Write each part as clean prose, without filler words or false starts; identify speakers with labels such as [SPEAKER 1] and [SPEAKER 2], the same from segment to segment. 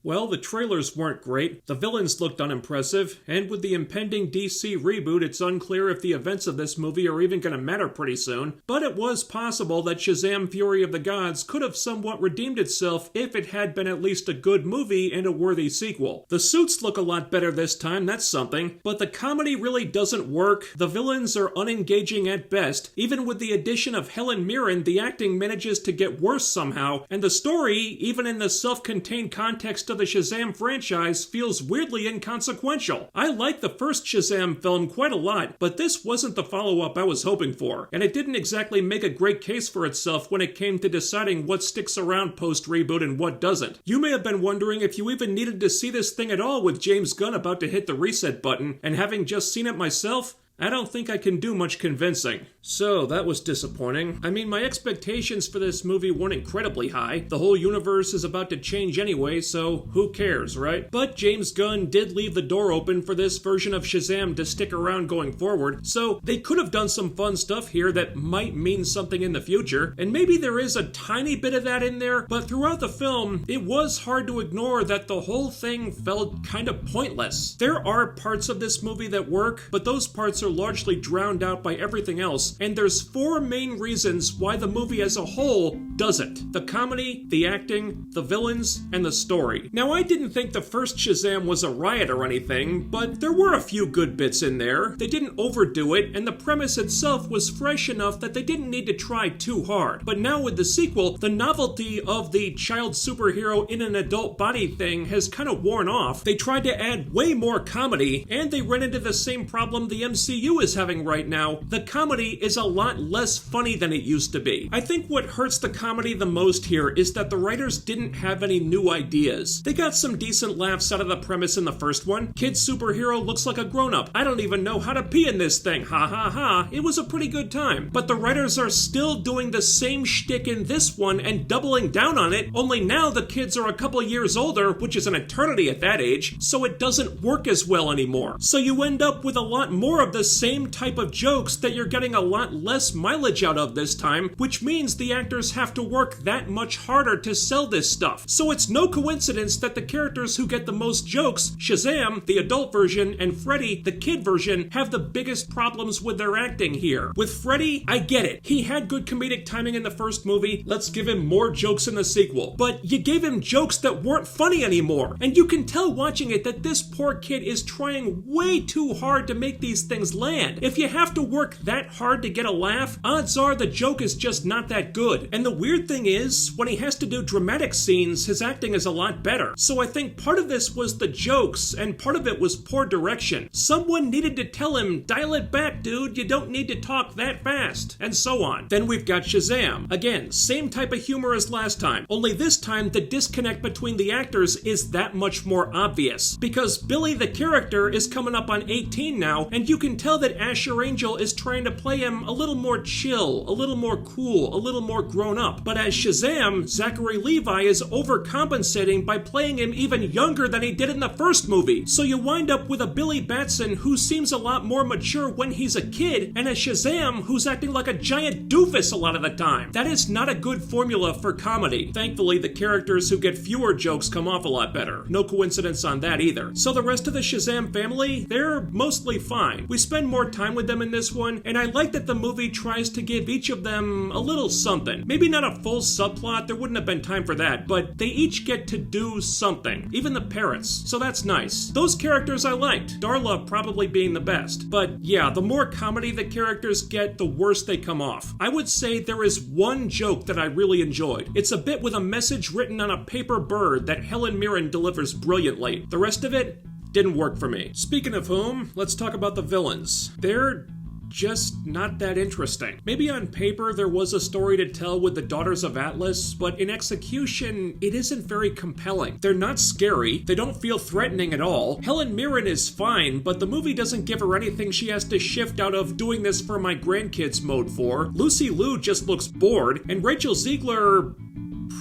[SPEAKER 1] Well, the trailers weren't great, the villains looked unimpressive, and with the impending DC reboot, it's unclear if the events of this movie are even going to matter pretty soon. But it was possible that Shazam! Fury of the Gods could have somewhat redeemed itself if it had been at least a good movie and a worthy sequel. The suits look a lot better this time, that's something, but the comedy really doesn't work, the villains are unengaging at best, even with the addition of Helen Mirren, the acting manages to get worse somehow, and the story, even in the self-contained context of the Shazam franchise, feels weirdly inconsequential. I like the first Shazam film quite a lot, but this wasn't the follow-up I was hoping for, and it didn't exactly make a great case for itself when it came to deciding what sticks around post-reboot and what doesn't. You may have been wondering if you even needed to see this thing at all with James Gunn about to hit the reset button, and having just seen it myself, I don't think I can do much convincing. So, that was disappointing. I mean, my expectations for this movie weren't incredibly high. The whole universe is about to change anyway, so who cares, right? But James Gunn did leave the door open for this version of Shazam to stick around going forward, so they could have done some fun stuff here that might mean something in the future, and maybe there is a tiny bit of that in there, but throughout the film, it was hard to ignore that the whole thing felt kind of pointless. There are parts of this movie that work, but those parts are largely drowned out by everything else, and there's 4 main reasons why the movie as a whole doesn't. The comedy, the acting, the villains, and the story. Now, I didn't think the first Shazam was a riot or anything, but there were a few good bits in there. They didn't overdo it, and the premise itself was fresh enough that they didn't need to try too hard. But now with the sequel, the novelty of the child superhero in an adult body thing has kind of worn off. They tried to add way more comedy, and they ran into the same problem the MCU is having right now. The comedy is a lot less funny than it used to be. I think what hurts the comedy the most here is that the writers didn't have any new ideas. They got some decent laughs out of the premise in the first one. Kid superhero looks like a grown-up. I don't even know how to pee in this thing. Ha ha ha. It was a pretty good time. But the writers are still doing the same shtick in this one and doubling down on it, only now the kids are a couple years older, which is an eternity at that age, so it doesn't work as well anymore. So you end up with a lot more of the same type of jokes that you're getting a lot less mileage out of this time, which means the actors have to work that much harder to sell this stuff. So it's no coincidence that the characters who get the most jokes, Shazam, the adult version, and Freddy, the kid version, have the biggest problems with their acting here. With Freddy, I get it. He had good comedic timing in the first movie, let's give him more jokes in the sequel. But you gave him jokes that weren't funny anymore, and you can tell watching it that this poor kid is trying way too hard to make these things land. If you have to work that hard to get a laugh, odds are the joke is just not that good. And the weird thing is, when he has to do dramatic scenes, his acting is a lot better. So I think part of this was the jokes, and part of it was poor direction. Someone needed to tell him, dial it back, dude, you don't need to talk that fast, and so on. Then we've got Shazam. Again, same type of humor as last time, only this time the disconnect between the actors is that much more obvious. Because Billy the character is coming up on 18 now, and you can tell that Asher Angel is trying to play him a little more chill, a little more cool, a little more grown up. But as Shazam, Zachary Levi is overcompensating by playing him even younger than he did in the first movie. So you wind up with a Billy Batson who seems a lot more mature when he's a kid, and a Shazam who's acting like a giant doofus a lot of the time. That is not a good formula for comedy. Thankfully, the characters who get fewer jokes come off a lot better. No coincidence on that either. So the rest of the Shazam family, they're mostly fine. We spend more time with them in this one, and I like that the movie tries to give each of them a little something. Maybe not a full subplot, there wouldn't have been time for that, but they each get to do something. Even the parrots, so that's nice. Those characters I liked, Darla probably being the best. But yeah, the more comedy the characters get, the worse they come off. I would say there is one joke that I really enjoyed. It's a bit with a message written on a paper bird that Helen Mirren delivers brilliantly. The rest of it didn't work for me. Speaking of whom, let's talk about the villains. They're just not that interesting. Maybe on paper there was a story to tell with the Daughters of Atlas, but in execution, it isn't very compelling. They're not scary, they don't feel threatening at all. Helen Mirren is fine, but the movie doesn't give her anything she has to shift out of doing this for my grandkids mode for. Lucy Liu just looks bored, and Rachel Ziegler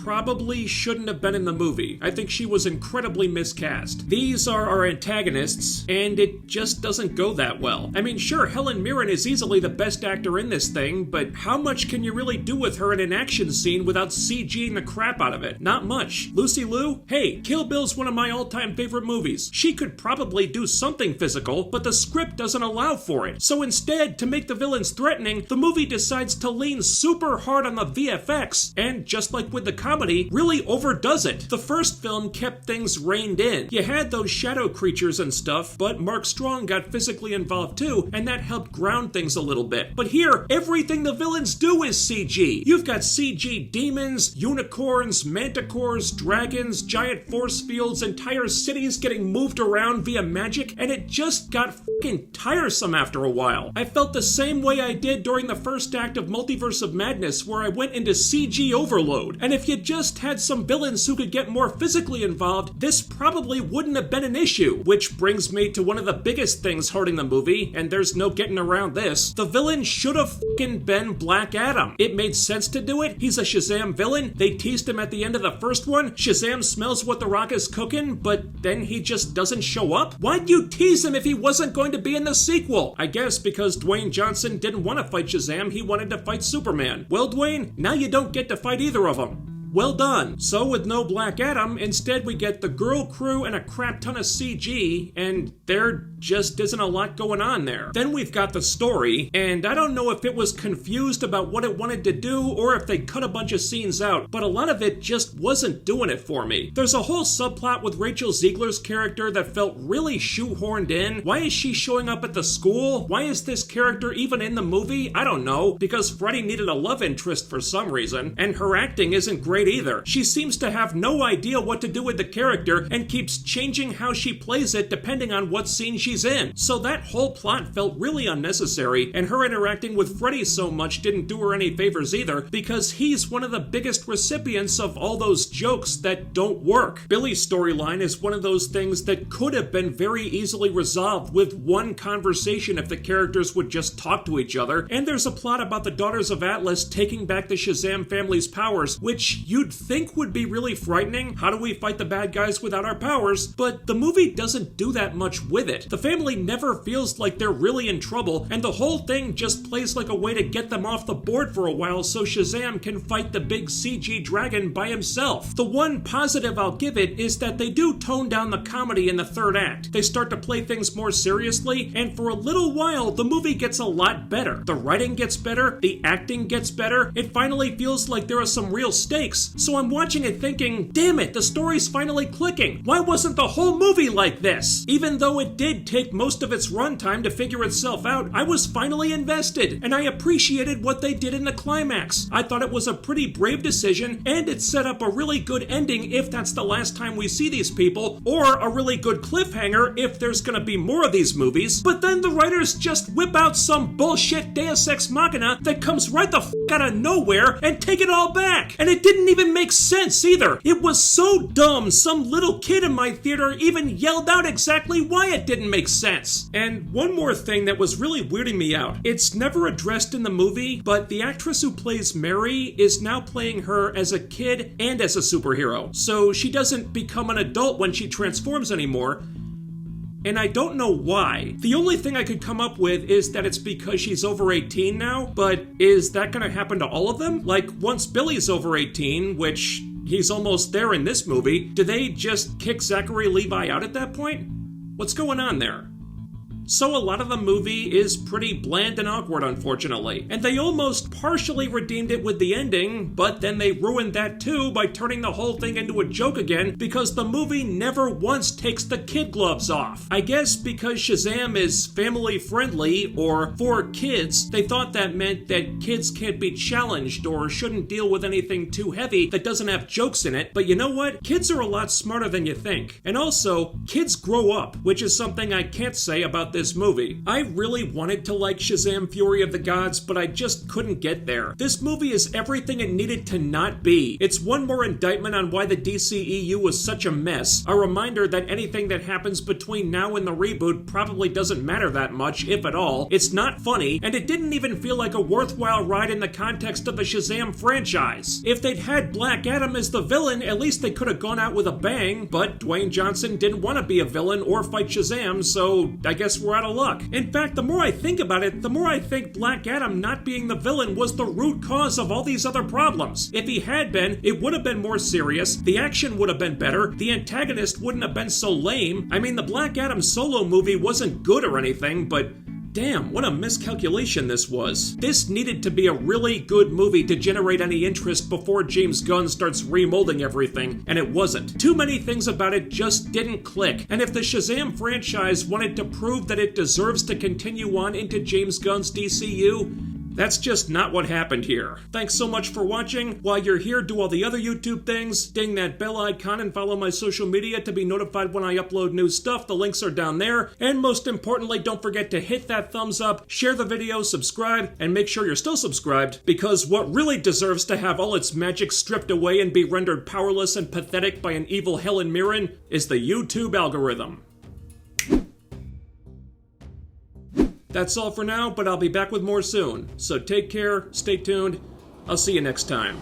[SPEAKER 1] probably shouldn't have been in the movie. I think she was incredibly miscast. These are our antagonists, and it just doesn't go that well. I mean, sure, Helen Mirren is easily the best actor in this thing, but how much can you really do with her in an action scene without CGing the crap out of it? Not much. Lucy Liu? Hey, Kill Bill's one of my all-time favorite movies. She could probably do something physical, but the script doesn't allow for it. So instead, to make the villains threatening, the movie decides to lean super hard on the VFX, and just like with the comedy, really overdoes it. The first film kept things reined in. You had those shadow creatures and stuff, but Mark Strong got physically involved too, and that helped ground things a little bit. But here, everything the villains do is CG. You've got CG demons, unicorns, manticores, dragons, giant force fields, entire cities getting moved around via magic, and it just got fucking tiresome after a while. I felt the same way I did during the first act of Multiverse of Madness, where I went into CG overload. And if you just had some villains who could get more physically involved, this probably wouldn't have been an issue. Which brings me to one of the biggest things hurting the movie, and there's no getting around this. The villain should have fucking been Black Adam. It made sense to do it. He's a Shazam villain. They teased him at the end of the first one. Shazam smells what The Rock is cooking, but then he just doesn't show up? Why'd you tease him if he wasn't going to be in the sequel? I guess because Dwayne Johnson didn't want to fight Shazam, he wanted to fight Superman. Well, Dwayne, now you don't get to fight either of them. Well done. So with no Black Adam, instead we get the girl crew and a crap ton of CG, and there just isn't a lot going on there. Then we've got the story, and I don't know if it was confused about what it wanted to do or if they cut a bunch of scenes out, but a lot of it just wasn't doing it for me. There's a whole subplot with Rachel Zegler's character that felt really shoehorned in. Why is she showing up at the school? Why is this character even in the movie? I don't know, because Freddy needed a love interest for some reason, and her acting isn't great either. She seems to have no idea what to do with the character and keeps changing how she plays it depending on what scene she's in. So that whole plot felt really unnecessary, and her interacting with Freddy so much didn't do her any favors either, because he's one of the biggest recipients of all those jokes that don't work. Billy's storyline is one of those things that could have been very easily resolved with one conversation if the characters would just talk to each other, and there's a plot about the Daughters of Atlas taking back the Shazam family's powers, which you'd think would be really frightening. How do we fight the bad guys without our powers? But the movie doesn't do that much with it. The family never feels like they're really in trouble, and the whole thing just plays like a way to get them off the board for a while so Shazam can fight the big CG dragon by himself. The one positive I'll give it is that they do tone down the comedy in the third act. They start to play things more seriously, and for a little while the movie gets a lot better. The writing gets better, the acting gets better, it finally feels like there are some real stakes. So I'm watching it thinking, damn it, the story's finally clicking. Why wasn't the whole movie like this? Even though it did take most of its runtime to figure itself out, I was finally invested, and I appreciated what they did in the climax. I thought it was a pretty brave decision, and it set up a really good ending if that's the last time we see these people, or a really good cliffhanger if there's gonna be more of these movies. But then the writers just whip out some bullshit Deus Ex Machina that comes right the f*** out of nowhere and take it all back. And it didn't even make sense either. It was so dumb, some little kid in my theater even yelled out exactly why it didn't make sense. And one more thing that was really weirding me out. It's never addressed in the movie, but the actress who plays Mary is now playing her as a kid and as a superhero. So she doesn't become an adult when she transforms anymore. And I don't know why. The only thing I could come up with is that it's because she's over 18 now, but is that gonna happen to all of them? Like, once Billy's over 18, which he's almost there in this movie, do they just kick Zachary Levi out at that point? What's going on there? So a lot of the movie is pretty bland and awkward, unfortunately. And they almost partially redeemed it with the ending, but then they ruined that too by turning the whole thing into a joke again because the movie never once takes the kid gloves off. I guess because Shazam is family friendly, or for kids, they thought that meant that kids can't be challenged or shouldn't deal with anything too heavy that doesn't have jokes in it. But you know what? Kids are a lot smarter than you think. And also, kids grow up, which is something I can't say about about this movie. I really wanted to like Shazam! Fury of the Gods, but I just couldn't get there. This movie is everything it needed to not be. It's one more indictment on why the DCEU was such a mess. A reminder that anything that happens between now and the reboot probably doesn't matter that much, if at all. It's not funny, and it didn't even feel like a worthwhile ride in the context of the Shazam franchise. If they'd had Black Adam as the villain, at least they could have gone out with a bang, but Dwayne Johnson didn't want to be a villain or fight Shazam, so I guess we're out of luck. In fact, the more I think about it, the more I think Black Adam not being the villain was the root cause of all these other problems. If he had been, it would have been more serious, the action would have been better, the antagonist wouldn't have been so lame. I mean, the Black Adam solo movie wasn't good or anything, but damn, what a miscalculation this was. This needed to be a really good movie to generate any interest before James Gunn starts remolding everything, and it wasn't. Too many things about it just didn't click, and if the Shazam franchise wanted to prove that it deserves to continue on into James Gunn's DCU, that's just not what happened here. Thanks so much for watching. While you're here, do all the other YouTube things. Ding that bell icon and follow my social media to be notified when I upload new stuff. The links are down there. And most importantly, don't forget to hit that thumbs up, share the video, subscribe, and make sure you're still subscribed, because what really deserves to have all its magic stripped away and be rendered powerless and pathetic by an evil Helen Mirren is the YouTube algorithm. That's all for now, but I'll be back with more soon. So take care, stay tuned, I'll see you next time.